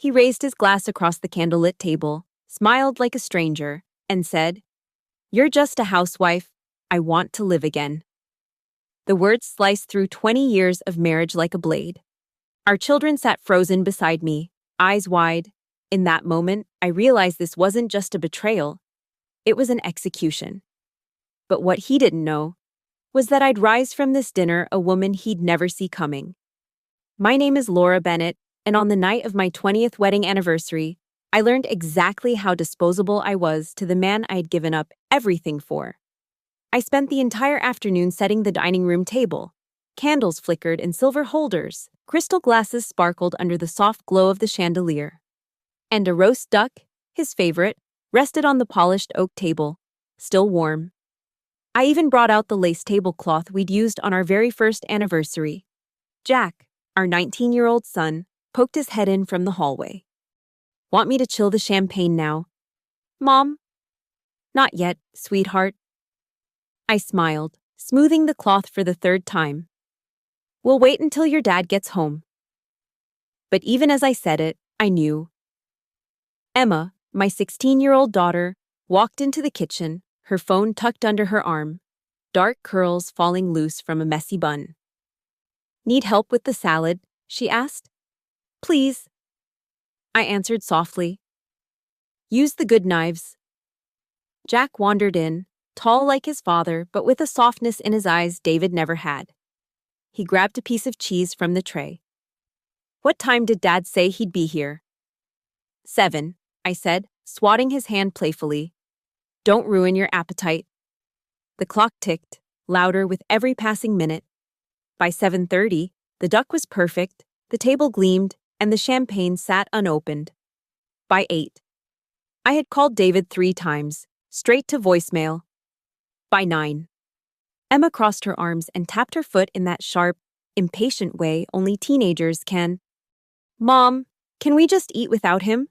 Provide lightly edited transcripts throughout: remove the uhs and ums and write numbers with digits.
He raised his glass across the candlelit table, smiled like a stranger, and said, "You're just a housewife. I want to live again." The words sliced through 20 years of marriage like a blade. Our children sat frozen beside me, eyes wide. In that moment, I realized this wasn't just a betrayal. It was an execution. But what he didn't know was that I'd rise from this dinner a woman he'd never see coming. My name is Laura Bennett, and on the night of my 20th wedding anniversary, I learned exactly how disposable I was to the man I had given up everything for. I spent the entire afternoon setting the dining room table. Candles flickered in silver holders, crystal glasses sparkled under the soft glow of the chandelier. And a roast duck, his favorite, rested on the polished oak table, still warm. I even brought out the lace tablecloth we'd used on our very first anniversary. Jack, our 19-year-old son, poked his head in from the hallway. "Want me to chill the champagne now?" "Mom?" "Not yet, sweetheart." I smiled, smoothing the cloth for the third time. "We'll wait until your dad gets home." But even as I said it, I knew. Emma, my 16-year-old daughter, walked into the kitchen, her phone tucked under her arm, dark curls falling loose from a messy bun. "Need help with the salad?" she asked. "Please." I answered softly. "Use the good knives." Jack wandered in, tall like his father, but with a softness in his eyes David never had. He grabbed a piece of cheese from the tray. "What time did Dad say he'd be here?" 7, I said, swatting his hand playfully. "Don't ruin your appetite." The clock ticked, louder with every passing minute. By 7:30, the duck was perfect, the table gleamed, and the champagne sat unopened. By 8, I had called David 3 times, straight to voicemail. By 9, Emma crossed her arms and tapped her foot in that sharp, impatient way only teenagers can. "Mom, can we just eat without him?"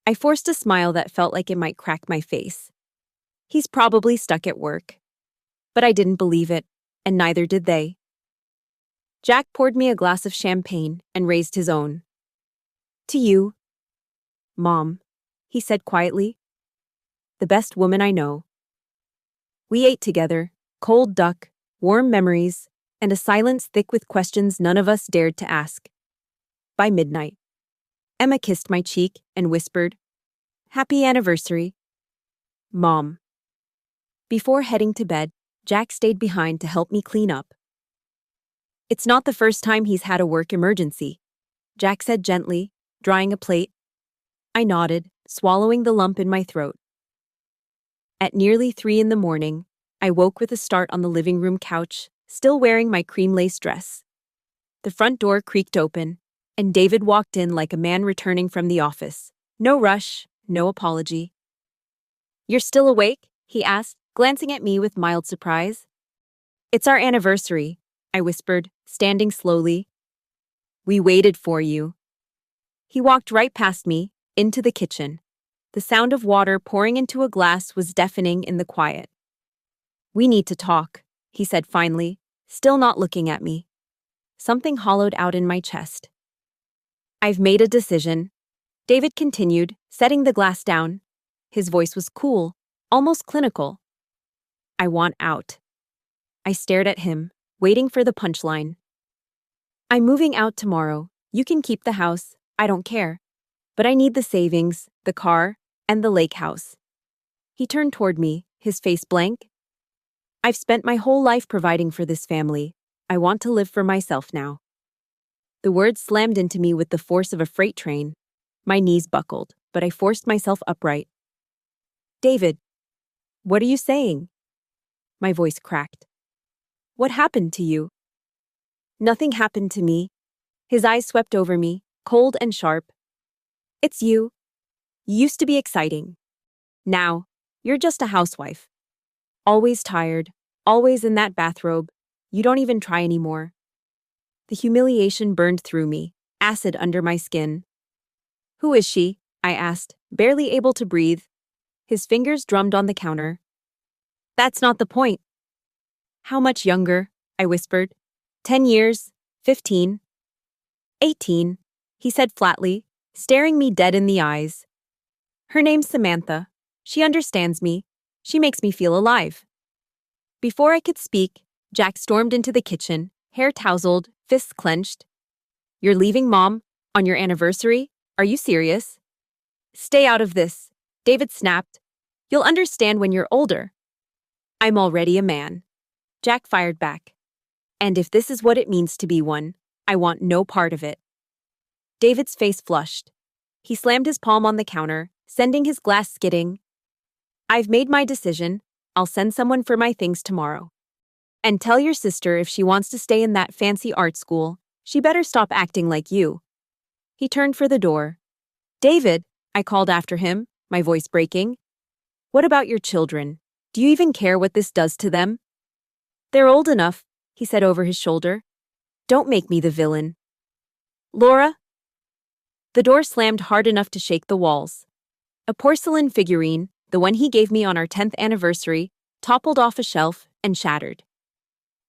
I forced a smile that felt like it might crack my face. He's probably stuck at work. But I didn't believe it, and neither did they. Jack poured me a glass of champagne and raised his own. "To you, Mom," he said quietly. "The best woman I know." We ate together, cold duck, warm memories, and a silence thick with questions none of us dared to ask. By midnight, Emma kissed my cheek and whispered, "Happy anniversary, Mom." Before heading to bed, Jack stayed behind to help me clean up. "It's not the first time he's had a work emergency," Jack said gently, drying a plate. I nodded, swallowing the lump in my throat. At nearly 3 in the morning, I woke with a start on the living room couch, still wearing my cream lace dress. The front door creaked open, and David walked in like a man returning from the office. No rush, no apology. "You're still awake?" he asked, glancing at me with mild surprise. "It's our anniversary," I whispered, standing slowly. "We waited for you." He walked right past me, into the kitchen. The sound of water pouring into a glass was deafening in the quiet. "We need to talk," he said finally, still not looking at me. Something hollowed out in my chest. "I've made a decision," David continued, setting the glass down. His voice was cool, almost clinical. "I want out." I stared at him, waiting for the punchline. "I'm moving out tomorrow. You can keep the house, I don't care. But I need the savings, the car, and the lake house." He turned toward me, his face blank. "I've spent my whole life providing for this family. I want to live for myself now." The words slammed into me with the force of a freight train. My knees buckled, but I forced myself upright. "David, what are you saying?" My voice cracked. "What happened to you?" "Nothing happened to me." His eyes swept over me, cold and sharp. "It's you. You used to be exciting. Now, you're just a housewife. Always tired, always in that bathrobe. You don't even try anymore." The humiliation burned through me, acid under my skin. "Who is she?" I asked, barely able to breathe. His fingers drummed on the counter. "That's not the point." "How much younger?" I whispered. 10 years, 15. 18, he said flatly, staring me dead in the eyes. Her name's Samantha. She understands me. She makes me feel alive. Before I could speak, Jack stormed into the kitchen, hair tousled, fists clenched. You're leaving, Mom? On your anniversary? Are you serious? Stay out of this, David snapped. You'll understand when you're older. I'm already a man. Jack fired back. And if this is what it means to be one, I want no part of it. David's face flushed. He slammed his palm on the counter, sending his glass skidding. I've made my decision. I'll send someone for my things tomorrow. And tell your sister if she wants to stay in that fancy art school, she better stop acting like you. He turned for the door. David, I called after him, my voice breaking. What about your children? Do you even care what this does to them? They're old enough, he said over his shoulder. Don't make me the villain. Laura? The door slammed hard enough to shake the walls. A porcelain figurine, the one he gave me on our 10th anniversary, toppled off a shelf and shattered.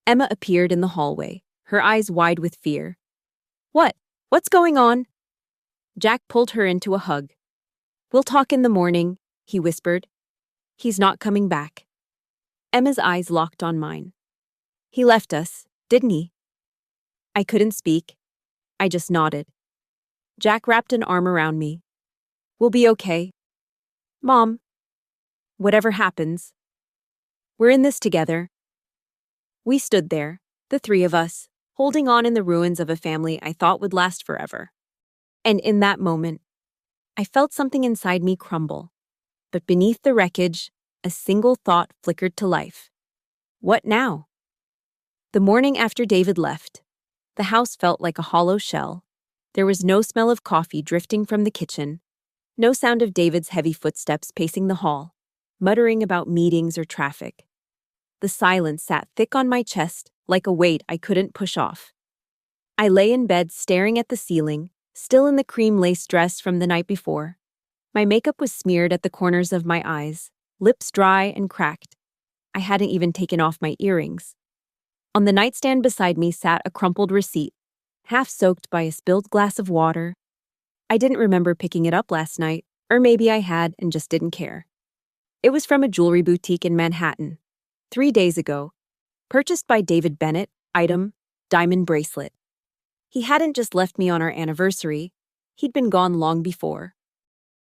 Emma appeared in the hallway, her eyes wide with fear. What? What's going on? Jack pulled her into a hug. We'll talk in the morning, he whispered. He's not coming back. Emma's eyes locked on mine. He left us, didn't he? I couldn't speak. I just nodded. Jack wrapped an arm around me. We'll be okay. Mom. Whatever happens. We're in this together. We stood there, the three of us, holding on in the ruins of a family I thought would last forever. And in that moment, I felt something inside me crumble. But beneath the wreckage, a single thought flickered to life. What now? The morning after David left, the house felt like a hollow shell. There was no smell of coffee drifting from the kitchen, no sound of David's heavy footsteps pacing the hall, muttering about meetings or traffic. The silence sat thick on my chest like a weight I couldn't push off. I lay in bed staring at the ceiling, still in the cream lace dress from the night before. My makeup was smeared at the corners of my eyes, lips dry and cracked. I hadn't even taken off my earrings. On the nightstand beside me sat a crumpled receipt, half soaked by a spilled glass of water. I didn't remember picking it up last night, or maybe I had and just didn't care. It was from a jewelry boutique in Manhattan, 3 days ago, purchased by David Bennett, item, diamond bracelet. He hadn't just left me on our anniversary, he'd been gone long before.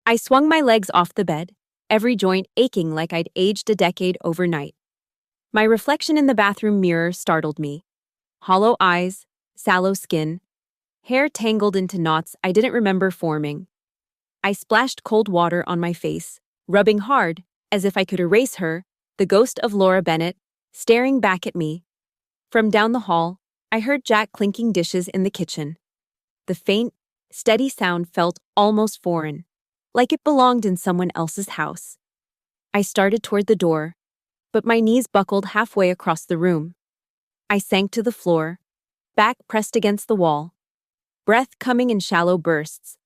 I swung my legs off the bed, every joint aching like I'd aged a decade overnight. My reflection in the bathroom mirror startled me. Hollow eyes, sallow skin, hair tangled into knots I didn't remember forming. I splashed cold water on my face, rubbing hard, as if I could erase her, the ghost of Laura Bennett, staring back at me. From down the hall, I heard Jack clinking dishes in the kitchen. The faint, steady sound felt almost foreign, like it belonged in someone else's house. I started toward the door, but my knees buckled halfway across the room. I sank to the floor, back pressed against the wall, breath coming in shallow bursts.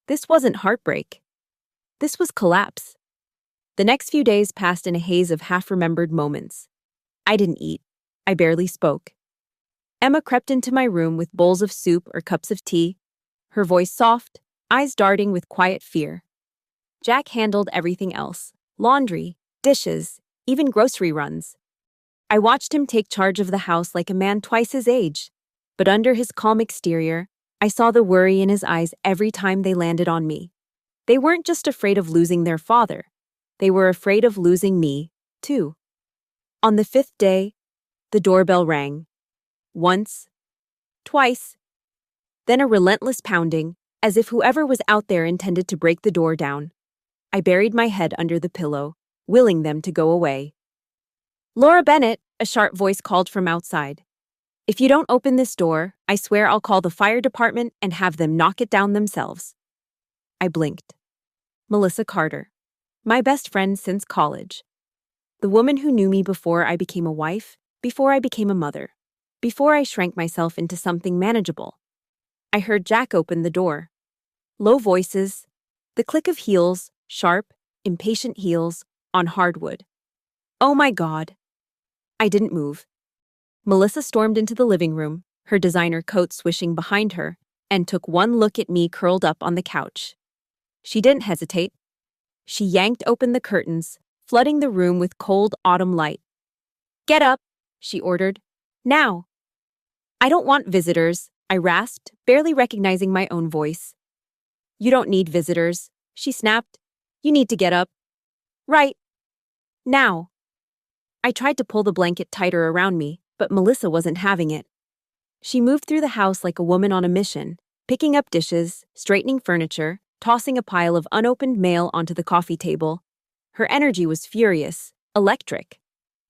This wasn't heartbreak. This was collapse. The next few days passed in a haze of half-remembered moments. I didn't eat. I barely spoke. Emma crept into my room with bowls of soup or cups of tea, her voice soft, eyes darting with quiet fear. Jack handled everything else: laundry, dishes, even grocery runs. I watched him take charge of the house like a man twice his age, but under his calm exterior, I saw the worry in his eyes every time they landed on me. They weren't just afraid of losing their father. They were afraid of losing me, too. On the 5th day, the doorbell rang. Once, twice, then a relentless pounding, as if whoever was out there intended to break the door down. I buried my head under the pillow, willing them to go away. Laura Bennett, a sharp voice called from outside. If you don't open this door, I swear I'll call the fire department and have them knock it down themselves. I blinked. Melissa Carter, my best friend since college. The woman who knew me before I became a wife, before I became a mother, before I shrank myself into something manageable. I heard Jack open the door. Low voices, the click of heels, sharp, impatient heels, on hardwood. Oh my God. I didn't move. Melissa stormed into the living room, her designer coat swishing behind her, and took one look at me curled up on the couch. She didn't hesitate. She yanked open the curtains, flooding the room with cold autumn light. "Get up," she ordered. "Now." "I don't want visitors," I rasped, barely recognizing my own voice. "You don't need visitors," she snapped. "You need to get up. Right. Now." I tried to pull the blanket tighter around me, but Melissa wasn't having it. She moved through the house like a woman on a mission, picking up dishes, straightening furniture, tossing a pile of unopened mail onto the coffee table. Her energy was furious, electric.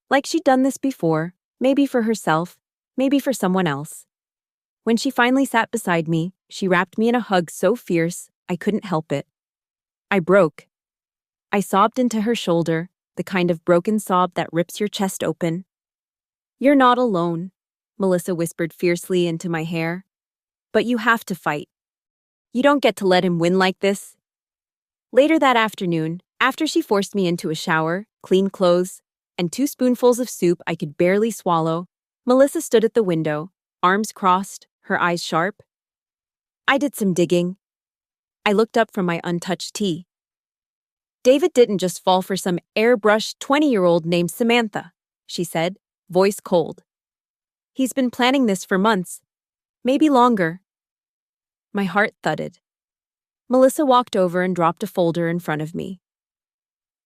Like she'd done this before, maybe for herself, maybe for someone else. When she finally sat beside me, she wrapped me in a hug so fierce, I couldn't help it. I broke. I sobbed into her shoulder, the kind of broken sob that rips your chest open. "You're not alone," Melissa whispered fiercely into my hair. "But you have to fight. You don't get to let him win like this." Later that afternoon, after she forced me into a shower, clean clothes, and 2 spoonfuls of soup I could barely swallow, Melissa stood at the window, arms crossed, her eyes sharp. I did some digging. I looked up from my untouched tea. "David didn't just fall for some airbrushed 20-year-old named Samantha," she said, voice cold. "He's been planning this for months, maybe longer." My heart thudded. Melissa walked over and dropped a folder in front of me.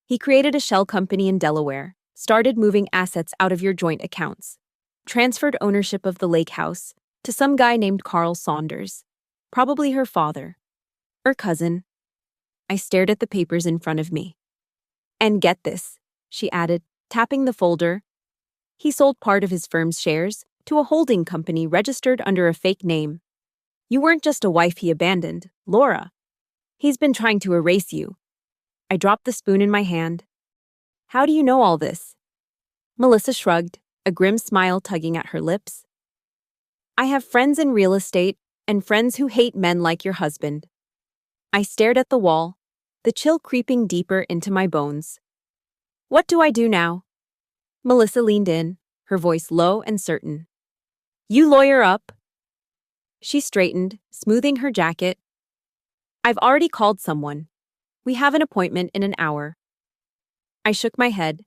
"He created a shell company in Delaware, started moving assets out of your joint accounts, transferred ownership of the lake house to some guy named Carl Saunders, probably her father, or cousin." I stared at the papers in front of me. "And get this," she added, tapping the folder. "He sold part of his firm's shares to a holding company registered under a fake name. You weren't just a wife he abandoned, Laura. He's been trying to erase you." I dropped the spoon in my hand. "How do you know all this?" Melissa shrugged, a grim smile tugging at her lips. "I have friends in real estate and friends who hate men like your husband." I stared at the wall, the chill creeping deeper into my bones. "What do I do now?" Melissa leaned in, her voice low and certain. "You lawyer up." She straightened, smoothing her jacket. "I've already called someone. We have an appointment in an hour." I shook my head.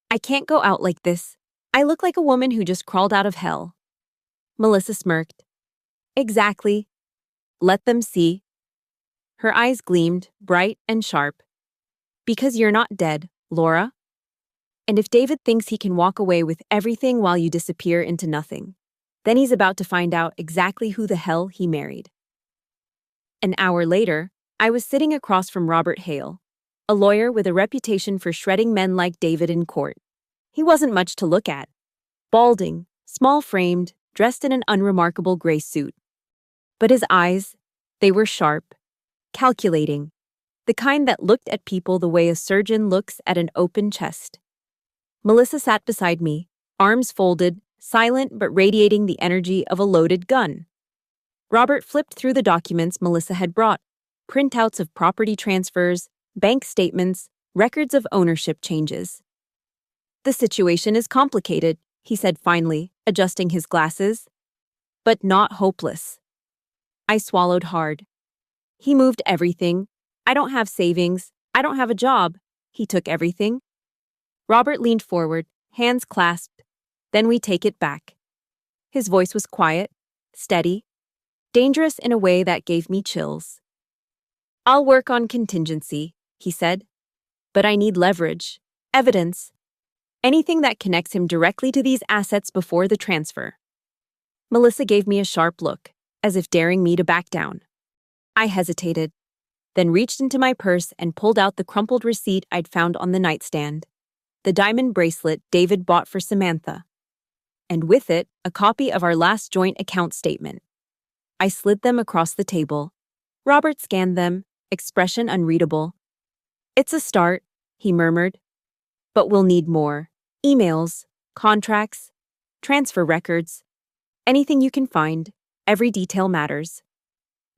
"I can't go out like this. I look like a woman who just crawled out of hell." Melissa smirked. "Exactly. Let them see." Her eyes gleamed, bright and sharp. "Because you're not dead, Laura. And if David thinks he can walk away with everything while you disappear into nothing, then he's about to find out exactly who the hell he married." An hour later, I was sitting across from Robert Hale, a lawyer with a reputation for shredding men like David in court. He wasn't much to look at. Balding, small-framed, dressed in an unremarkable gray suit. But his eyes, they were sharp, calculating, the kind that looked at people the way a surgeon looks at an open chest. Melissa sat beside me, arms folded, silent but radiating the energy of a loaded gun. Robert flipped through the documents Melissa had brought, printouts of property transfers, bank statements, records of ownership changes. "The situation is complicated," he said finally, adjusting his glasses. "But not hopeless." I swallowed hard. "He moved everything. I don't have savings. I don't have a job. He took everything." Robert leaned forward, hands clasped. "Then we take it back." His voice was quiet, steady, dangerous in a way that gave me chills. "I'll work on contingency," he said. "But I need leverage, evidence, anything that connects him directly to these assets before the transfer." Melissa gave me a sharp look, as if daring me to back down. I hesitated, then reached into my purse and pulled out the crumpled receipt I'd found on the nightstand, the diamond bracelet David bought for Samantha, and with it, a copy of our last joint account statement. I slid them across the table. Robert scanned them, expression unreadable. "It's a start," he murmured. "But we'll need more. Emails, contracts, transfer records. Anything you can find. Every detail matters."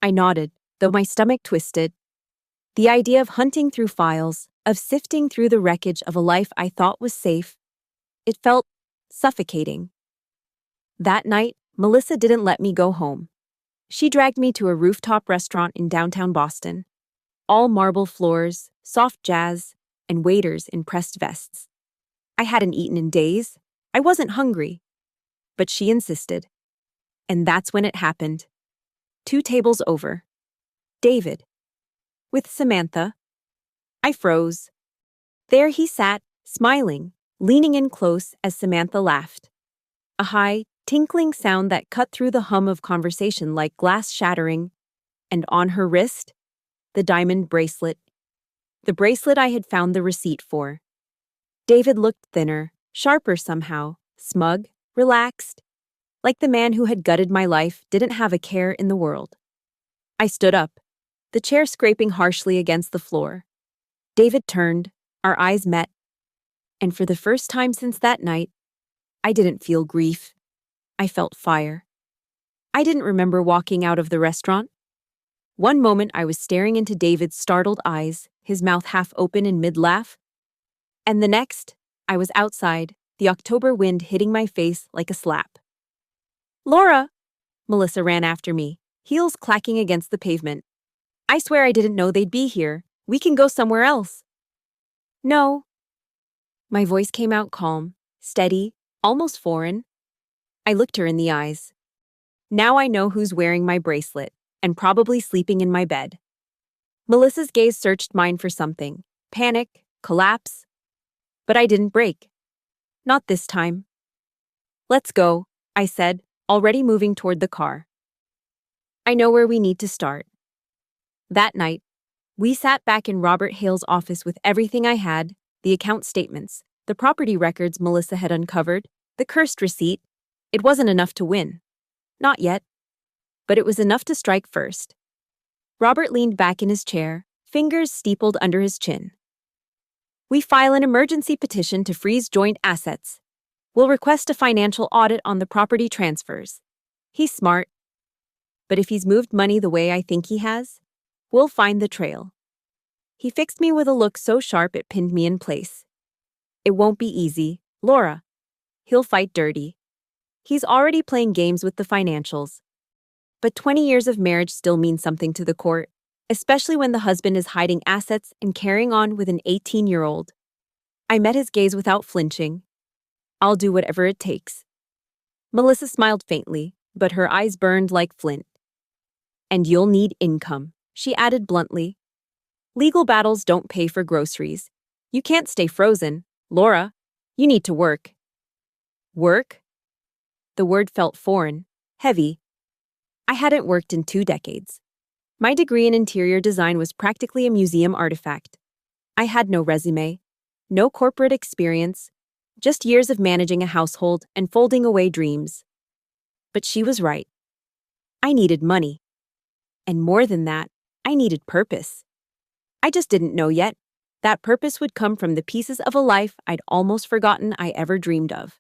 I nodded, though my stomach twisted. The idea of hunting through files, of sifting through the wreckage of a life I thought was safe, it felt suffocating. That night, Melissa didn't let me go home. She dragged me to a rooftop restaurant in downtown Boston. All marble floors, soft jazz, and waiters in pressed vests. I hadn't eaten in days. I wasn't hungry. But she insisted. And that's when it happened. 2 tables over. David. With Samantha. I froze. There he sat, smiling, leaning in close as Samantha laughed. A high, tinkling sound that cut through the hum of conversation like glass shattering. And on her wrist, the diamond bracelet. The bracelet I had found the receipt for. David looked thinner, sharper somehow, smug, relaxed. Like the man who had gutted my life didn't have a care in the world. I stood up, the chair scraping harshly against the floor. David turned, our eyes met. And for the first time since that night, I didn't feel grief. I felt fire. I didn't remember walking out of the restaurant. One moment I was staring into David's startled eyes, his mouth half open in mid-laugh. And the next, I was outside, the October wind hitting my face like a slap. "Laura!" Melissa ran after me, heels clacking against the pavement. "I swear I didn't know they'd be here. We can go somewhere else." "No." My voice came out calm, steady, almost foreign. I looked her in the eyes. Now I know who's wearing my bracelet, and probably sleeping in my bed. Melissa's gaze searched mine for something. Panic, collapse. But I didn't break. Not this time. "Let's go," I said, already moving toward the car. "I know where we need to start." That night, we sat back in Robert Hale's office with everything I had, the account statements, the property records Melissa had uncovered, the cursed receipt. It wasn't enough to win. Not yet. But it was enough to strike first. Robert leaned back in his chair, fingers steepled under his chin. "We file an emergency petition to freeze joint assets. We'll request a financial audit on the property transfers. He's smart. But if he's moved money the way I think he has, we'll find the trail." He fixed me with a look so sharp it pinned me in place. "It won't be easy, Laura. He'll fight dirty. He's already playing games with the financials. But 20 years of marriage still means something to the court, especially when the husband is hiding assets and carrying on with an 18-year-old. I met his gaze without flinching. "I'll do whatever it takes." Melissa smiled faintly, but her eyes burned like flint. "And you'll need income," she added bluntly. "Legal battles don't pay for groceries. You can't stay frozen, Laura. You need to work." Work? The word felt foreign, heavy. I hadn't worked in 2 decades. My degree in interior design was practically a museum artifact. I had no resume, no corporate experience, just years of managing a household and folding away dreams. But she was right. I needed money. And more than that, I needed purpose. I just didn't know yet. That purpose would come from the pieces of a life I'd almost forgotten I ever dreamed of.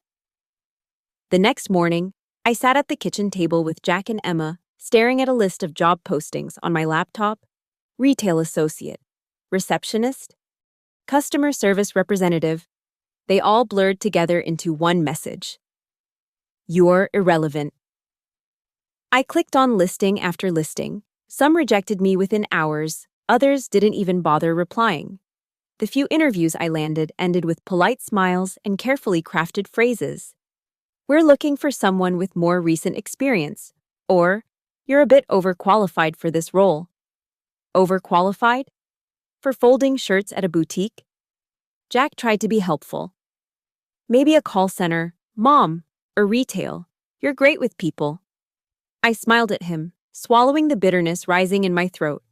The next morning, I sat at the kitchen table with Jack and Emma, staring at a list of job postings on my laptop. Retail associate, receptionist, customer service representative. They all blurred together into one message. "You're irrelevant." I clicked on listing after listing. Some rejected me within hours, others didn't even bother replying. The few interviews I landed ended with polite smiles and carefully crafted phrases. "We're looking for someone with more recent experience," or "You're a bit overqualified for this role." Overqualified? For folding shirts at a boutique? Jack tried to be helpful. "Maybe a call center, mom, or retail. You're great with people." I smiled at him, swallowing the bitterness rising in my throat.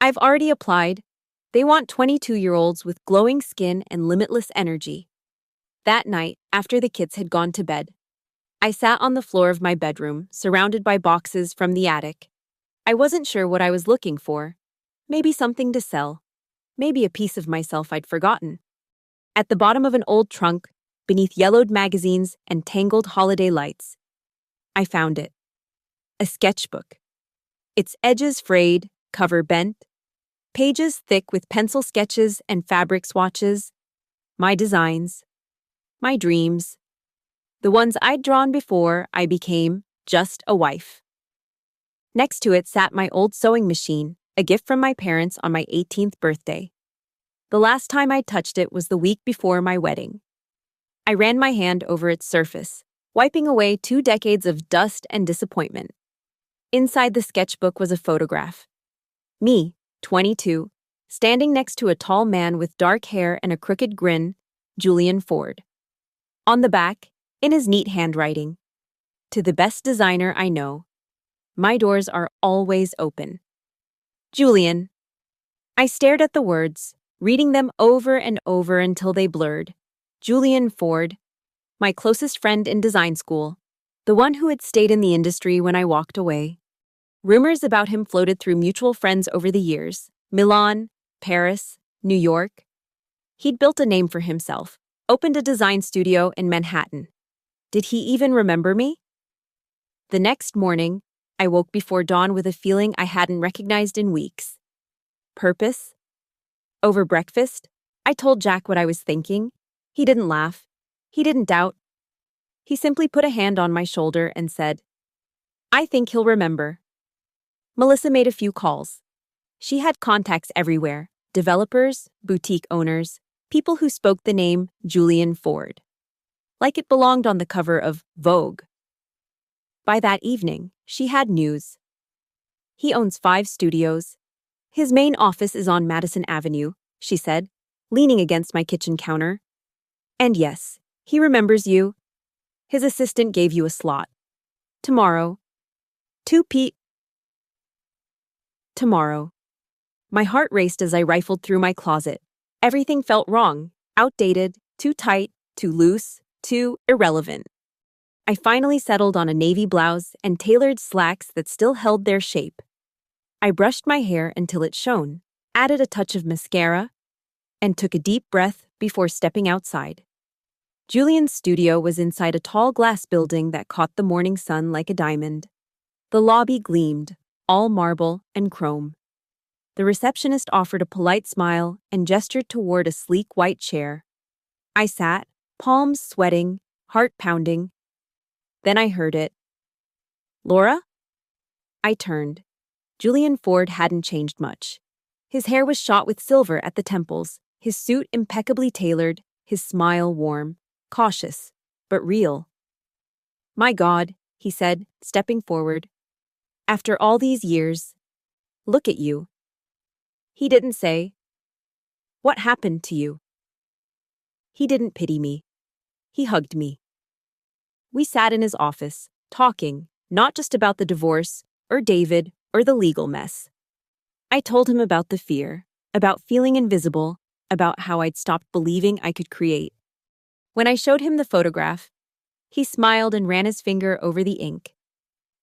"I've already applied. They want 22-year-olds with glowing skin and limitless energy." That night, after the kids had gone to bed, I sat on the floor of my bedroom, surrounded by boxes from the attic. I wasn't sure what I was looking for. Maybe something to sell. Maybe a piece of myself I'd forgotten. At the bottom of an old trunk, beneath yellowed magazines and tangled holiday lights, I found it. A sketchbook. Its edges frayed, cover bent, pages thick with pencil sketches and fabric swatches. My designs. My dreams. The ones I'd drawn before I became just a wife. Next to it sat my old sewing machine, a gift from my parents on my 18th birthday. The last time I touched it was the week before my wedding. I ran my hand over its surface, wiping away 2 decades of dust and disappointment. Inside the sketchbook was a photograph. Me, 22, standing next to a tall man with dark hair and a crooked grin, Julian Ford. On the back, in his neat handwriting, "To the best designer I know, my doors are always open." Julian. I stared at the words, reading them over and over until they blurred. Julian Ford, my closest friend in design school, the one who had stayed in the industry when I walked away. Rumors about him floated through mutual friends over the years: Milan, Paris, New York. He'd built a name for himself, opened a design studio in Manhattan. Did he even remember me? The next morning, I woke before dawn with a feeling I hadn't recognized in weeks. Purpose? Over breakfast, I told Jack what I was thinking. He didn't laugh. He didn't doubt. He simply put a hand on my shoulder and said, "I think he'll remember." Melissa made a few calls. She had contacts everywhere: developers, boutique owners, people who spoke the name Julian Ford, like it belonged on the cover of Vogue. By that evening, she had news. He owns 5 studios. His main office is on Madison Avenue, she said, leaning against my kitchen counter. And yes, he remembers you. His assistant gave you a slot. Tomorrow. 2 p. Tomorrow. My heart raced as I rifled through my closet. Everything felt wrong, outdated, too tight, too loose, too irrelevant. I finally settled on a navy blouse and tailored slacks that still held their shape. I brushed my hair until it shone, added a touch of mascara, and took a deep breath before stepping outside. Julian's studio was inside a tall glass building that caught the morning sun like a diamond. The lobby gleamed, all marble and chrome. The receptionist offered a polite smile and gestured toward a sleek white chair. I sat, palms sweating, heart pounding. Then I heard it. "Laura?" I turned. Julian Ford hadn't changed much. His hair was shot with silver at the temples, his suit impeccably tailored, his smile warm, cautious, but real. "My God," he said, stepping forward. "After all these years, look at you." He didn't say, "What happened to you?" He didn't pity me. He hugged me. We sat in his office, talking, not just about the divorce, or David, or the legal mess. I told him about the fear, about feeling invisible, about how I'd stopped believing I could create. When I showed him the photograph, he smiled and ran his finger over the ink.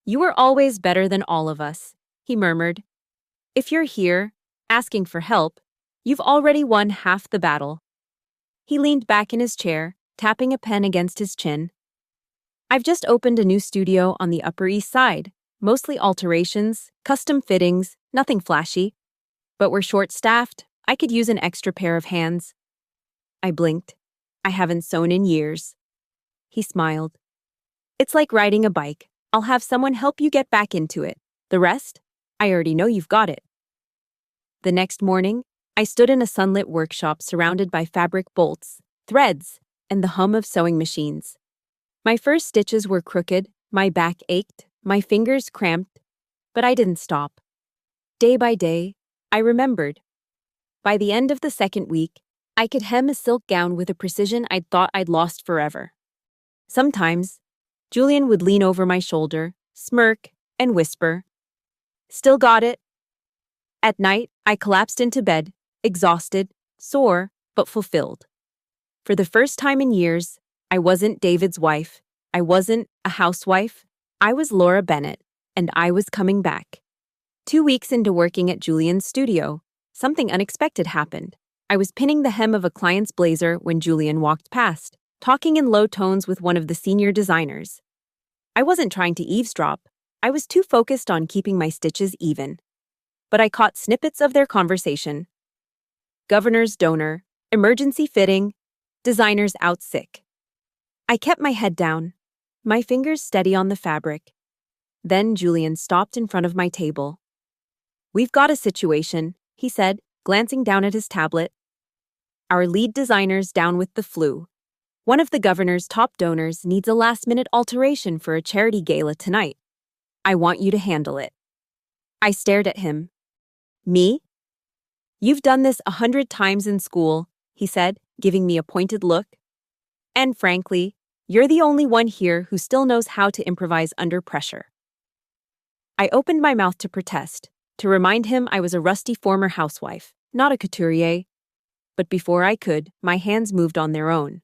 "You were always better than all of us," he murmured. "If you're here, asking for help, you've already won half the battle." He leaned back in his chair, tapping a pen against his chin. "I've just opened a new studio on the Upper East Side, mostly alterations, custom fittings, nothing flashy. But we're short-staffed. I could use an extra pair of hands." I blinked. I haven't sewn in years. He smiled. "It's like riding a bike. I'll have someone help you get back into it. The rest? I already know you've got it." The next morning, I stood in a sunlit workshop surrounded by fabric bolts, threads, and the hum of sewing machines. My first stitches were crooked, my back ached, my fingers cramped, but I didn't stop. Day by day, I remembered. By the end of the second week, I could hem a silk gown with a precision I'd thought I'd lost forever. Sometimes, Julian would lean over my shoulder, smirk, and whisper, "Still got it?" At night, I collapsed into bed, exhausted, sore, but fulfilled. For the first time in years, I wasn't David's wife. I wasn't a housewife. I was Laura Bennett, and I was coming back. 2 weeks into working at Julian's studio, something unexpected happened. I was pinning the hem of a client's blazer when Julian walked past, talking in low tones with one of the senior designers. I wasn't trying to eavesdrop. I was too focused on keeping my stitches even. But I caught snippets of their conversation. Governor's donor, emergency fitting, designers out sick. I kept my head down, my fingers steady on the fabric. Then Julian stopped in front of my table. "We've got a situation," he said, glancing down at his tablet. "Our lead designer's down with the flu. One of the governor's top donors needs a last-minute alteration for a charity gala tonight. I want you to handle it." I stared at him. "Me? You've done this 100 times in school," he said, giving me a pointed look. "And frankly, you're the only one here who still knows how to improvise under pressure." I opened my mouth to protest, to remind him I was a rusty former housewife, not a couturier. But before I could, my hands moved on their own.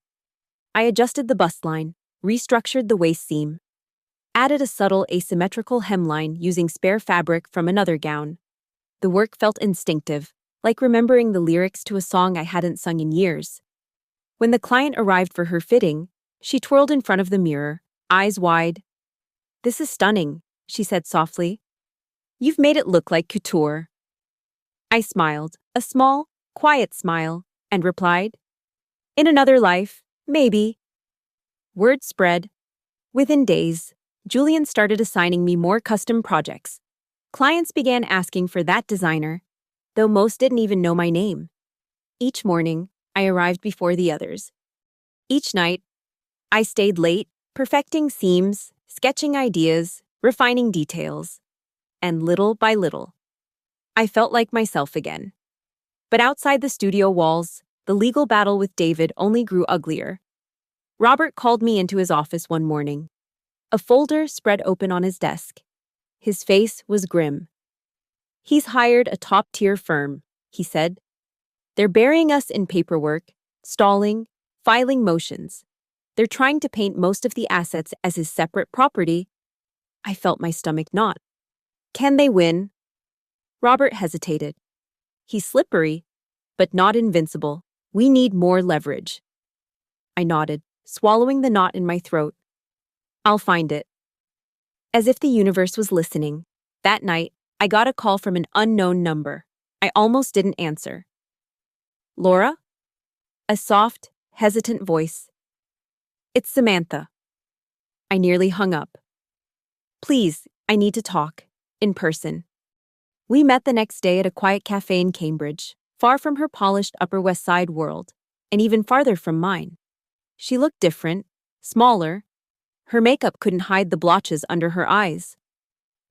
I adjusted the bust line, restructured the waist seam, added a subtle asymmetrical hemline using spare fabric from another gown. The work felt instinctive, like remembering the lyrics to a song I hadn't sung in years. When the client arrived for her fitting, she twirled in front of the mirror, eyes wide. "This is stunning," she said softly. "You've made it look like couture." I smiled, a small, quiet smile, and replied, "In another life, maybe." Word spread. Within days, Julian started assigning me more custom projects. Clients began asking for that designer, though most didn't even know my name. Each morning, I arrived before the others. Each night, I stayed late, perfecting seams, sketching ideas, refining details. And little by little, I felt like myself again. But outside the studio walls, the legal battle with David only grew uglier. Robert called me into his office one morning. A folder spread open on his desk. His face was grim. "He's hired a top-tier firm," he said. "They're burying us in paperwork, stalling, filing motions. They're trying to paint most of the assets as his separate property." I felt my stomach knot. "Can they win?" Robert hesitated. "He's slippery, but not invincible. We need more leverage." I nodded, swallowing the knot in my throat. "I'll find it." As if the universe was listening, that night, I got a call from an unknown number. I almost didn't answer. "Laura?" A soft, hesitant voice. "It's Samantha." I nearly hung up. "Please, I need to talk. In person." We met the next day at a quiet cafe in Cambridge, far from her polished Upper West Side world, and even farther from mine. She looked different, smaller. Her makeup couldn't hide the blotches under her eyes.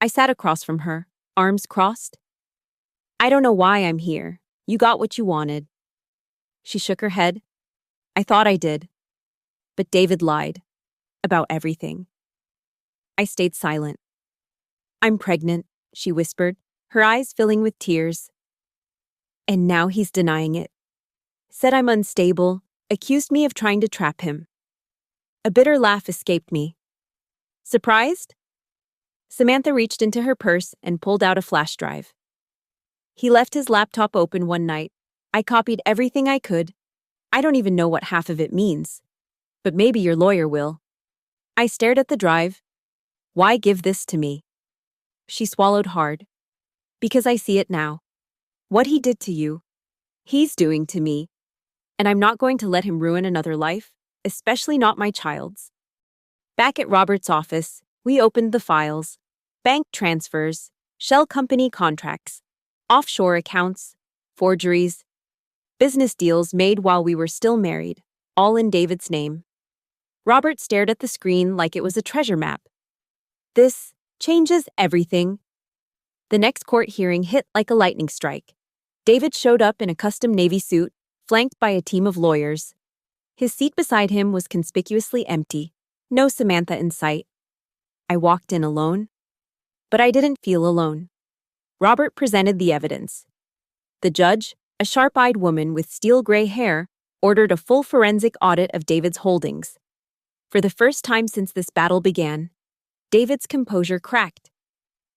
I sat across from her, arms crossed. "I don't know why I'm here. You got what you wanted." She shook her head. "I thought I did. But David lied. About everything." I stayed silent. "I'm pregnant," she whispered, her eyes filling with tears. "And now he's denying it. Said I'm unstable, accused me of trying to trap him." A bitter laugh escaped me. "Surprised?" Samantha reached into her purse and pulled out a flash drive. "He left his laptop open one night. I copied everything I could. I don't even know what half of it means. But maybe your lawyer will." I stared at the drive. "Why give this to me?" She swallowed hard. "Because I see it now. What he did to you, he's doing to me. And I'm not going to let him ruin another life, especially not my child's." Back at Robert's office, we opened the files. Bank transfers, shell company contracts, offshore accounts, forgeries, business deals made while we were still married, all in David's name. Robert stared at the screen like it was a treasure map. "This changes everything." The next court hearing hit like a lightning strike. David showed up in a custom Navy suit, flanked by a team of lawyers. His seat beside him was conspicuously empty, no Samantha in sight. I walked in alone. But I didn't feel alone. Robert presented the evidence. The judge, a sharp-eyed woman with steel-gray hair, ordered a full forensic audit of David's holdings. For the first time since this battle began, David's composure cracked.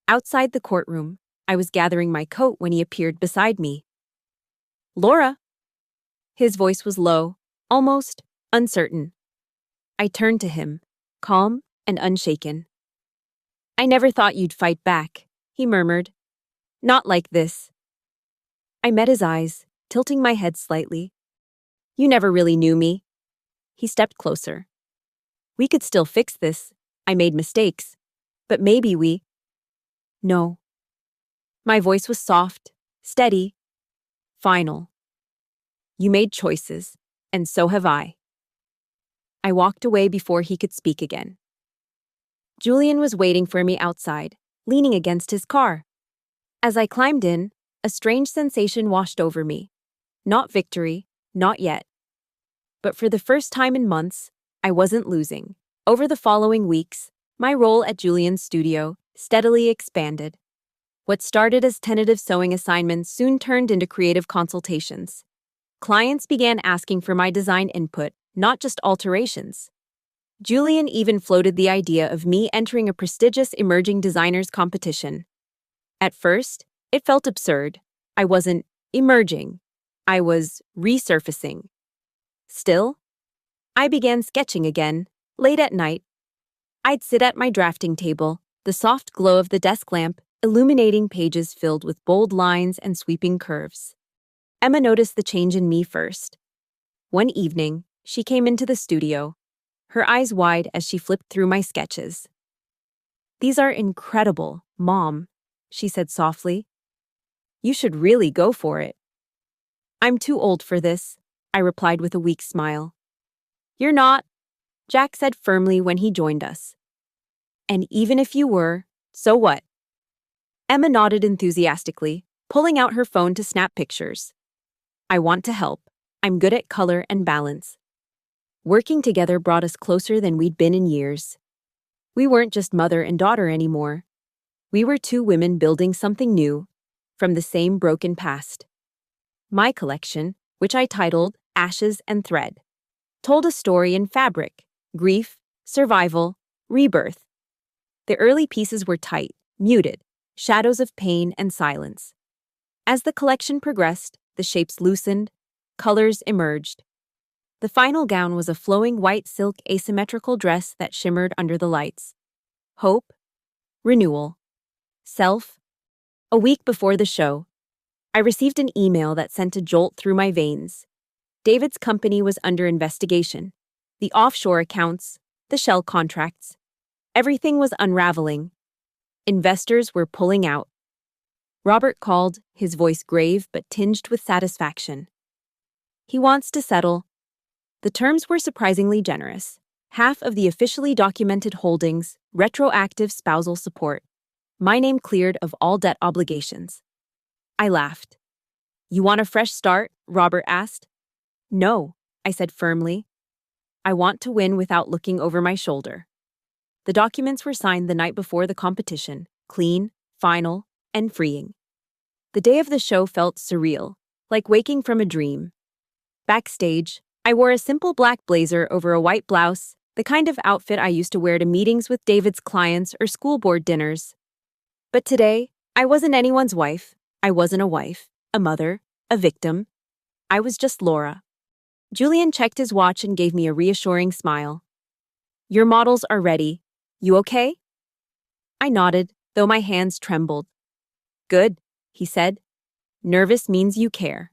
Outside the courtroom, I was gathering my coat when he appeared beside me. "Laura." His voice was low, almost uncertain. I turned to him, calm and unshaken. "I never thought you'd fight back," he murmured. "Not like this." I met his eyes, tilting my head slightly. "You never really knew me." He stepped closer. "We could still fix this. I made mistakes. But maybe we. No. My voice was soft, steady, final. You made choices, and so have I. I walked away before he could speak again. Julian was waiting for me outside, leaning against his car. As I climbed in, a strange sensation washed over me. Not victory, not yet. But for the first time in months, I wasn't losing. Over the following weeks, my role at Julian's studio steadily expanded. What started as tentative sewing assignments soon turned into creative consultations. Clients began asking for my design input, not just alterations. Julian even floated the idea of me entering a prestigious emerging designers competition. At first, it felt absurd. I wasn't emerging. I was resurfacing. Still, I began sketching again, late at night. I'd sit at my drafting table, the soft glow of the desk lamp illuminating pages filled with bold lines and sweeping curves. Emma noticed the change in me first. One evening, she came into the studio, her eyes wide as she flipped through my sketches. "These are incredible, Mom," she said softly. "You should really go for it." "I'm too old for this," I replied with a weak smile. "You're not," Jack said firmly when he joined us. "And even if you were, so what?" Emma nodded enthusiastically, pulling out her phone to snap pictures. "I want to help. I'm good at color and balance." Working together brought us closer than we'd been in years. We weren't just mother and daughter anymore. We were two women building something new, from the same broken past. My collection, which I titled Ashes and Thread, told a story in fabric, grief, survival, rebirth. The early pieces were tight, muted, shadows of pain and silence. As the collection progressed, the shapes loosened, colors emerged. The final gown was a flowing white silk asymmetrical dress that shimmered under the lights. Hope, renewal, self. A week before the show, I received an email that sent a jolt through my veins. David's company was under investigation. The offshore accounts, the shell contracts. Everything was unraveling. Investors were pulling out. Robert called, his voice grave but tinged with satisfaction. He wants to settle. The terms were surprisingly generous. Half of the officially documented holdings, retroactive spousal support. My name cleared of all debt obligations. I laughed. "You want a fresh start?" Robert asked. "No," I said firmly. "I want to win without looking over my shoulder." The documents were signed the night before the competition, clean, final, and freeing. The day of the show felt surreal, like waking from a dream. Backstage, I wore a simple black blazer over a white blouse, the kind of outfit I used to wear to meetings with David's clients or school board dinners. But today, I wasn't anyone's wife. I wasn't a wife, a mother, a victim. I was just Laura. Julian checked his watch and gave me a reassuring smile. "Your models are ready. You okay?" I nodded, though my hands trembled. "Good," he said. "Nervous means you care."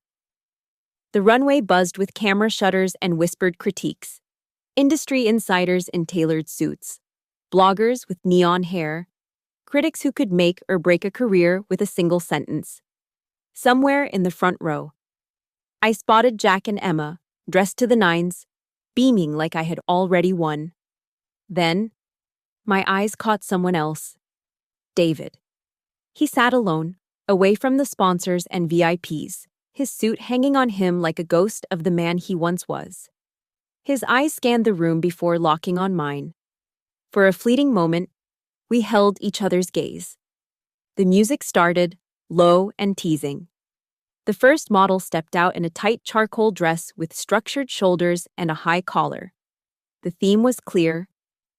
The runway buzzed with camera shutters and whispered critiques. Industry insiders in tailored suits, bloggers with neon hair, critics who could make or break a career with a single sentence. Somewhere in the front row, I spotted Jack and Emma, dressed to the nines, beaming like I had already won. Then, my eyes caught someone else. David. He sat alone, away from the sponsors and VIPs, his suit hanging on him like a ghost of the man he once was. His eyes scanned the room before locking on mine. For a fleeting moment, we held each other's gaze. The music started, low and teasing. The first model stepped out in a tight charcoal dress with structured shoulders and a high collar. The theme was clear: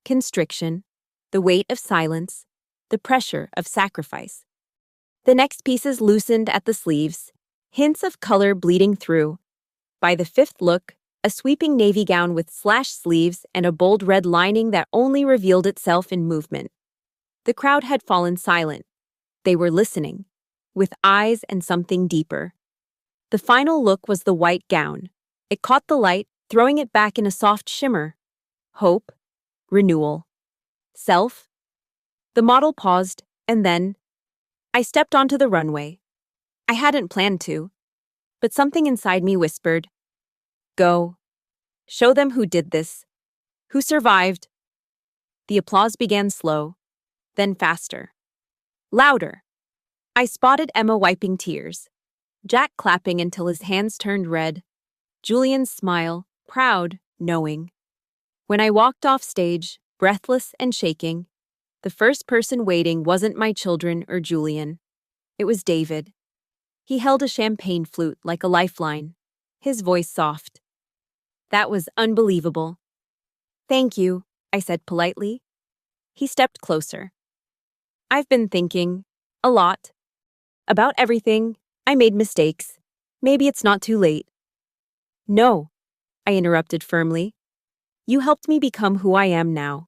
constriction, the weight of silence, the pressure of sacrifice. The next pieces loosened at the sleeves, hints of color bleeding through. By the fifth look, a sweeping navy gown with slashed sleeves and a bold red lining that only revealed itself in movement. The crowd had fallen silent. They were listening, with eyes and something deeper. The final look was the white gown. It caught the light, throwing it back in a soft shimmer. Hope, renewal, self. The model paused, and then I stepped onto the runway. I hadn't planned to, but something inside me whispered, "Go. Show them who did this, who survived." The applause began slow, then faster. Louder. I spotted Emma wiping tears, Jack clapping until his hands turned red, Julian's smile, proud, knowing. When I walked off stage, breathless and shaking, the first person waiting wasn't my children or Julian. It was David. He held a champagne flute like a lifeline, his voice soft. That was unbelievable. "Thank you," I said politely. He stepped closer. "I've been thinking, a lot. About everything. I made mistakes. Maybe it's not too late." "No," I interrupted firmly. "You helped me become who I am now.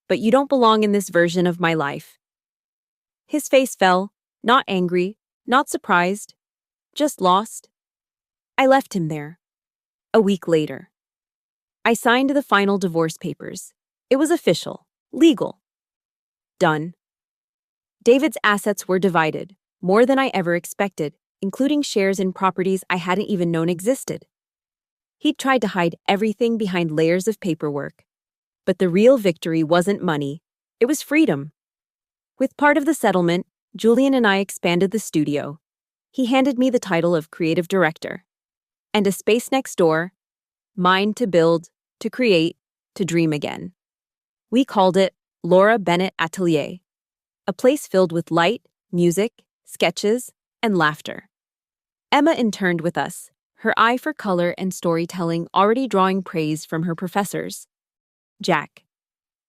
But you don't belong in this version of my life." His face fell, not angry, not surprised, just lost. I left him there. A week later. I signed the final divorce papers. It was official, legal. Done. David's assets were divided, more than I ever expected, including shares in properties I hadn't even known existed. He'd tried to hide everything behind layers of paperwork. But the real victory wasn't money, it was freedom. With part of the settlement, Julian and I expanded the studio. He handed me the title of creative director. And a space next door, mine to build, to create, to dream again. We called it Laura Bennett Atelier, a place filled with light, music, sketches, and laughter. Emma interned with us, her eye for color and storytelling already drawing praise from her professors. Jack,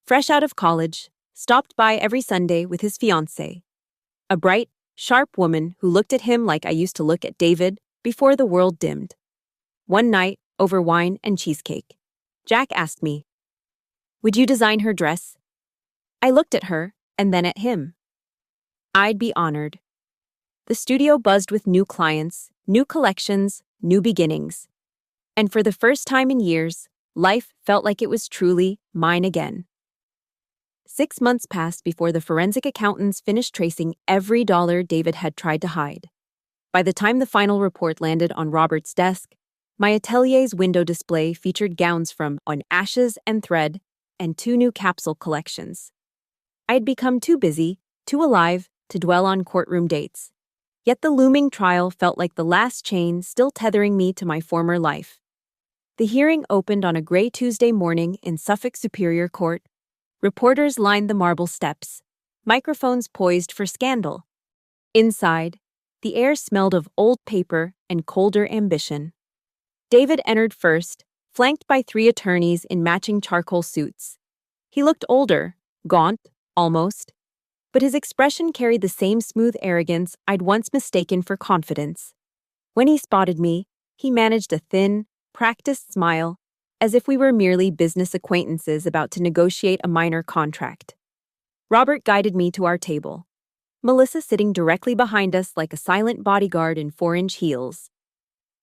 fresh out of college, stopped by every Sunday with his fiancée, a bright, sharp woman who looked at him like I used to look at David before the world dimmed. One night, over wine and cheesecake, Jack asked me, "Would you design her dress?" I looked at her and then at him. I'd be honored. The studio buzzed with new clients, new collections, new beginnings. And for the first time in years, life felt like it was truly mine again. 6 months passed before the forensic accountants finished tracing every dollar David had tried to hide. By the time the final report landed on Robert's desk, my atelier's window display featured gowns from On Ashes and Thread and 2 new capsule collections. I had become too busy, too alive, to dwell on courtroom dates. Yet the looming trial felt like the last chain still tethering me to my former life. The hearing opened on a gray Tuesday morning in Suffolk Superior Court. Reporters lined the marble steps, microphones poised for scandal. Inside, the air smelled of old paper and colder ambition. David entered first, flanked by 3 attorneys in matching charcoal suits. He looked older, gaunt, almost, but his expression carried the same smooth arrogance I'd once mistaken for confidence. When he spotted me, he managed a thin, practiced smile, as if we were merely business acquaintances about to negotiate a minor contract. Robert guided me to our table, Melissa sitting directly behind us like a silent bodyguard in 4-inch heels.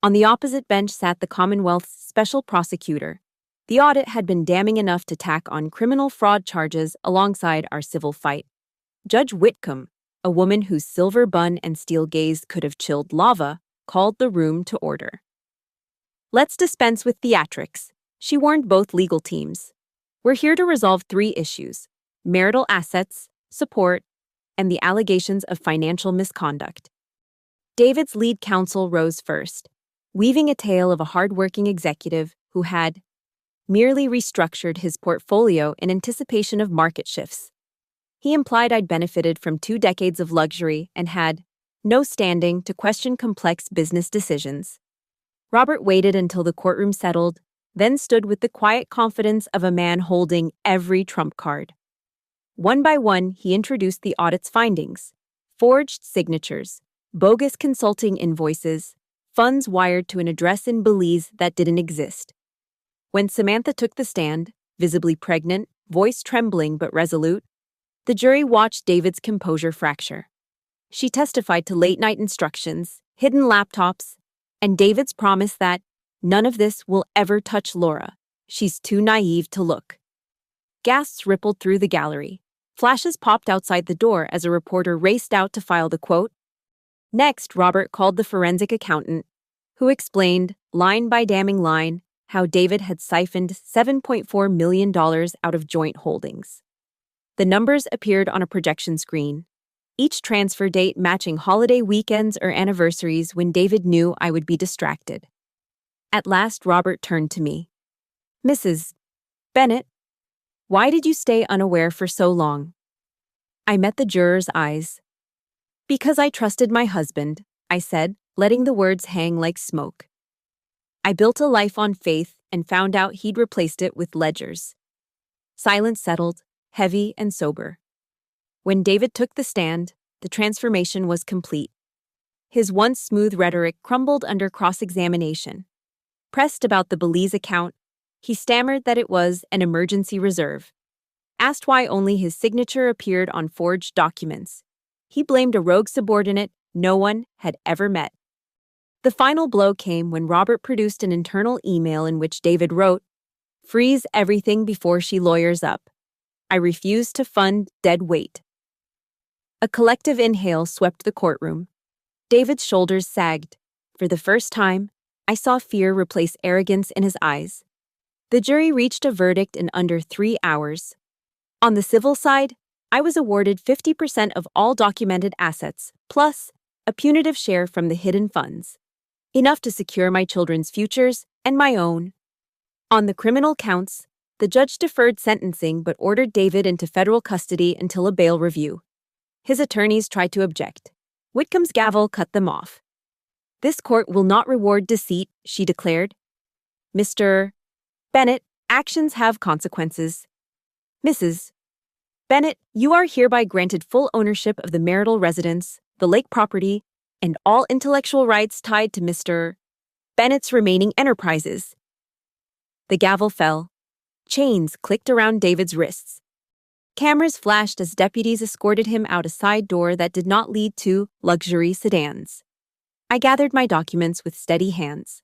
On the opposite bench sat the Commonwealth's special prosecutor. The audit had been damning enough to tack on criminal fraud charges alongside our civil fight. Judge Whitcomb, a woman whose silver bun and steel gaze could have chilled lava, called the room to order. "Let's dispense with theatrics," she warned both legal teams. "We're here to resolve 3 issues: marital assets, support, and the allegations of financial misconduct." David's lead counsel rose first, weaving a tale of a hard-working executive who had merely restructured his portfolio in anticipation of market shifts. He implied I'd benefited from 2 decades of luxury and had no standing to question complex business decisions. Robert waited until the courtroom settled, then stood with the quiet confidence of a man holding every trump card. One by one, he introduced the audit's findings: forged signatures, bogus consulting invoices, funds wired to an address in Belize that didn't exist. When Samantha took the stand, visibly pregnant, voice trembling but resolute, the jury watched David's composure fracture. She testified to late-night instructions, hidden laptops, and David's promise that none of this will ever touch Laura. She's too naive to look. Gasps rippled through the gallery. Flashes popped outside the door as a reporter raced out to file the quote. Next, Robert called the forensic accountant, who explained, line by damning line, how David had siphoned $7.4 million out of joint holdings. The numbers appeared on a projection screen, each transfer date matching holiday weekends or anniversaries when David knew I would be distracted. At last, Robert turned to me. Mrs. Bennett, why did you stay unaware for so long? I met the juror's eyes. Because I trusted my husband, I said, letting the words hang like smoke. I built a life on faith and found out he'd replaced it with ledgers. Silence settled, heavy and sober. When David took the stand, the transformation was complete. His once smooth rhetoric crumbled under cross-examination. Pressed about the Belize account, he stammered that it was an emergency reserve. Asked why only his signature appeared on forged documents, he blamed a rogue subordinate no one had ever met. The final blow came when Robert produced an internal email in which David wrote, "Freeze everything before she lawyers up. I refuse to fund dead weight." A collective inhale swept the courtroom. David's shoulders sagged. For the first time, I saw fear replace arrogance in his eyes. The jury reached a verdict in under 3 hours. On the civil side, I was awarded 50% of all documented assets, plus a punitive share from the hidden funds, enough to secure my children's futures and my own. On the criminal counts, the judge deferred sentencing but ordered David into federal custody until a bail review. His attorneys tried to object. Whitcomb's gavel cut them off. "This court will not reward deceit," she declared. "Mr. Bennett, actions have consequences. Mrs. Bennett, you are hereby granted full ownership of the marital residence, the lake property, and all intellectual rights tied to Mr. Bennett's remaining enterprises." The gavel fell. Chains clicked around David's wrists. Cameras flashed as deputies escorted him out a side door that did not lead to luxury sedans. I gathered my documents with steady hands.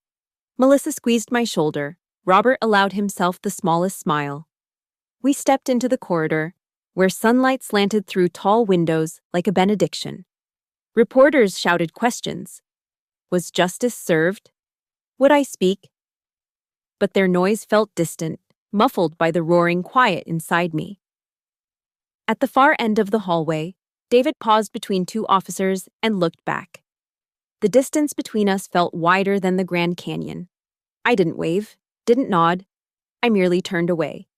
Melissa squeezed my shoulder. Robert allowed himself the smallest smile. We stepped into the corridor, where sunlight slanted through tall windows like a benediction. Reporters shouted questions. Was justice served? Would I speak? But their noise felt distant, muffled by the roaring quiet inside me. At the far end of the hallway, David paused between 2 officers and looked back. The distance between us felt wider than the Grand Canyon. I didn't wave, didn't nod. I merely turned away.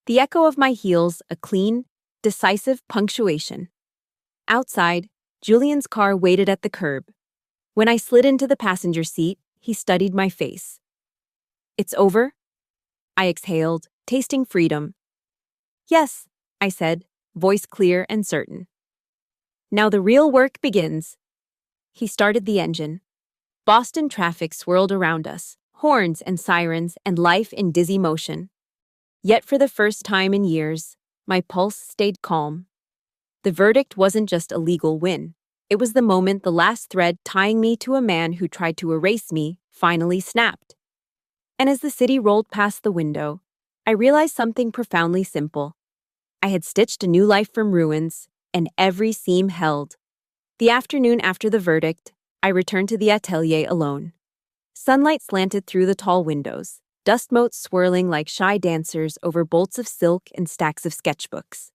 The echo of my heels, a clean, decisive punctuation. Outside, Julian's car waited at the curb. When I slid into the passenger seat, he studied my face. "It's over?" I exhaled, tasting freedom. "Yes," I said, voice clear and certain. "Now the real work begins." He started the engine. Boston traffic swirled around us, horns and sirens and life in dizzy motion. Yet for the first time in years, my pulse stayed calm. The verdict wasn't just a legal win. It was the moment the last thread tying me to a man who tried to erase me finally snapped. And as the city rolled past the window, I realized something profoundly simple. I had stitched a new life from ruins, and every seam held. The afternoon after the verdict, I returned to the atelier alone. Sunlight slanted through the tall windows, dust motes swirling like shy dancers over bolts of silk and stacks of sketchbooks.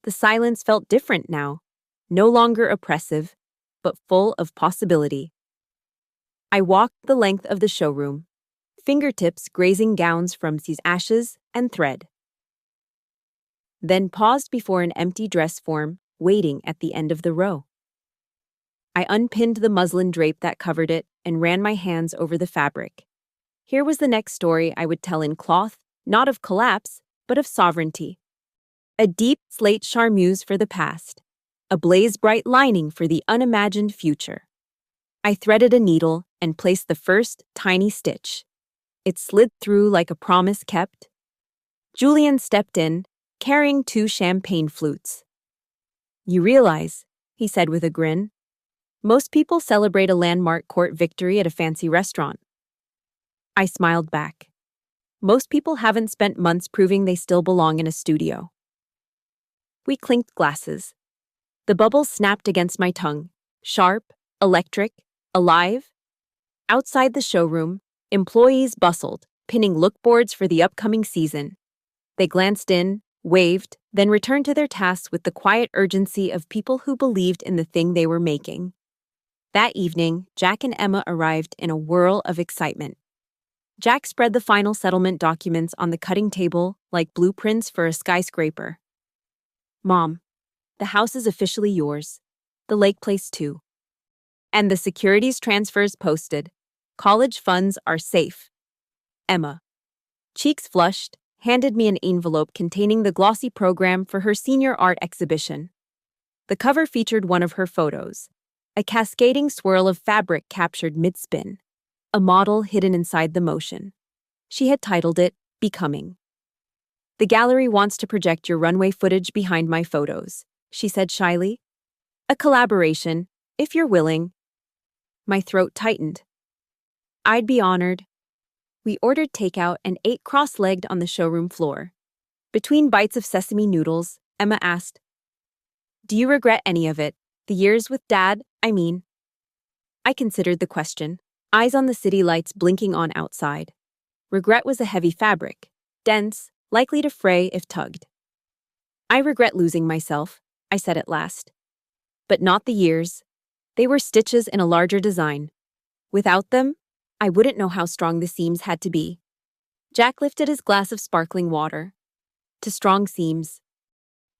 The silence felt different now, no longer oppressive, but full of possibility. I walked the length of the showroom, fingertips grazing gowns from ashes and thread. Then paused before an empty dress form, waiting at the end of the row. I unpinned the muslin drape that covered it and ran my hands over the fabric. Here was the next story I would tell in cloth, not of collapse, but of sovereignty. A deep slate charmeuse for the past, a blaze-bright lining for the unimagined future. I threaded a needle and placed the first tiny stitch. It slid through like a promise kept. Julian stepped in, carrying 2 champagne flutes. "You realize," he said with a grin, "most people celebrate a landmark court victory at a fancy restaurant." I smiled back. Most people haven't spent months proving they still belong in a studio. We clinked glasses. The bubbles snapped against my tongue. Sharp, electric, alive. Outside the showroom, employees bustled, pinning lookboards for the upcoming season. They glanced in, waved, then returned to their tasks with the quiet urgency of people who believed in the thing they were making. That evening, Jack and Emma arrived in a whirl of excitement. Jack spread the final settlement documents on the cutting table like blueprints for a skyscraper. Mom, the house is officially yours. The lake place too. And the securities transfers posted. College funds are safe. Emma, cheeks flushed, handed me an envelope containing the glossy program for her senior art exhibition. The cover featured one of her photos, a cascading swirl of fabric captured mid-spin, a model hidden inside the motion. She had titled it, Becoming. The gallery wants to project your runway footage behind my photos, she said shyly. A collaboration, if you're willing. My throat tightened. I'd be honored. We ordered takeout and ate cross-legged on the showroom floor. Between bites of sesame noodles, Emma asked, "Do you regret any of it? The years with Dad, I mean?" I considered the question, eyes on the city lights blinking on outside. Regret was a heavy fabric, dense, likely to fray if tugged. I regret losing myself, I said at last. But not the years. They were stitches in a larger design. Without them, I wouldn't know how strong the seams had to be. Jack lifted his glass of sparkling water. To strong seams.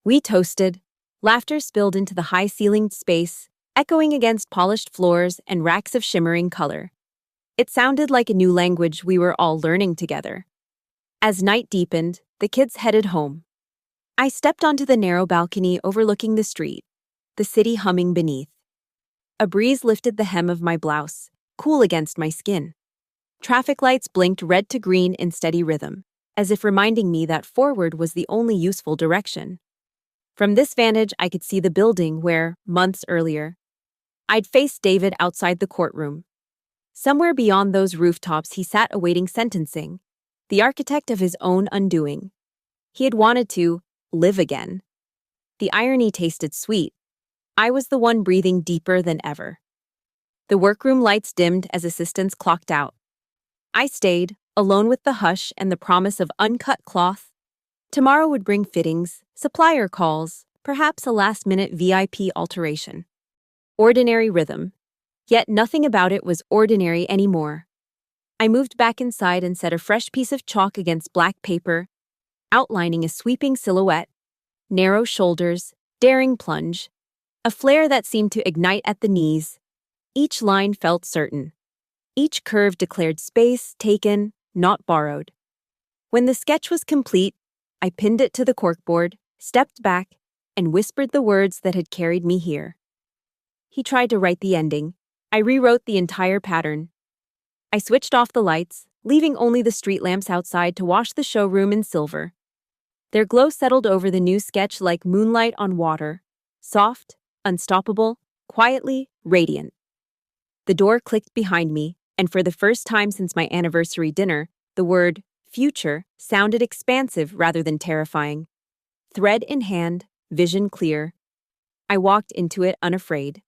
We toasted. Laughter spilled into the high-ceilinged space, echoing against polished floors and racks of shimmering color. It sounded like a new language we were all learning together. As night deepened, the kids headed home. I stepped onto the narrow balcony overlooking the street, the city humming beneath. A breeze lifted the hem of my blouse, cool against my skin. Traffic lights blinked red to green in steady rhythm, as if reminding me that forward was the only useful direction. From this vantage, I could see the building where, months earlier, I'd faced David outside the courtroom. Somewhere beyond those rooftops, he sat awaiting sentencing, the architect of his own undoing. He had wanted to live again. The irony tasted sweet. I was the one breathing deeper than ever. The workroom lights dimmed as assistants clocked out. I stayed, alone with the hush and the promise of uncut cloth. Tomorrow would bring fittings, supplier calls, perhaps a last-minute VIP alteration. Ordinary rhythm. Yet nothing about it was ordinary anymore. I moved back inside and set a fresh piece of chalk against black paper, outlining a sweeping silhouette, narrow shoulders, daring plunge, a flare that seemed to ignite at the knees. Each line felt certain. Each curve declared space taken, not borrowed. When the sketch was complete, I pinned it to the corkboard, stepped back, and whispered the words that had carried me here. He tried to write the ending. I rewrote the entire pattern. I switched off the lights, leaving only the street lamps outside to wash the showroom in silver. Their glow settled over the new sketch like moonlight on water, soft, unstoppable, quietly radiant. The door clicked behind me, and for the first time since my anniversary dinner, the word future sounded expansive rather than terrifying. Thread in hand, vision clear. I walked into it unafraid.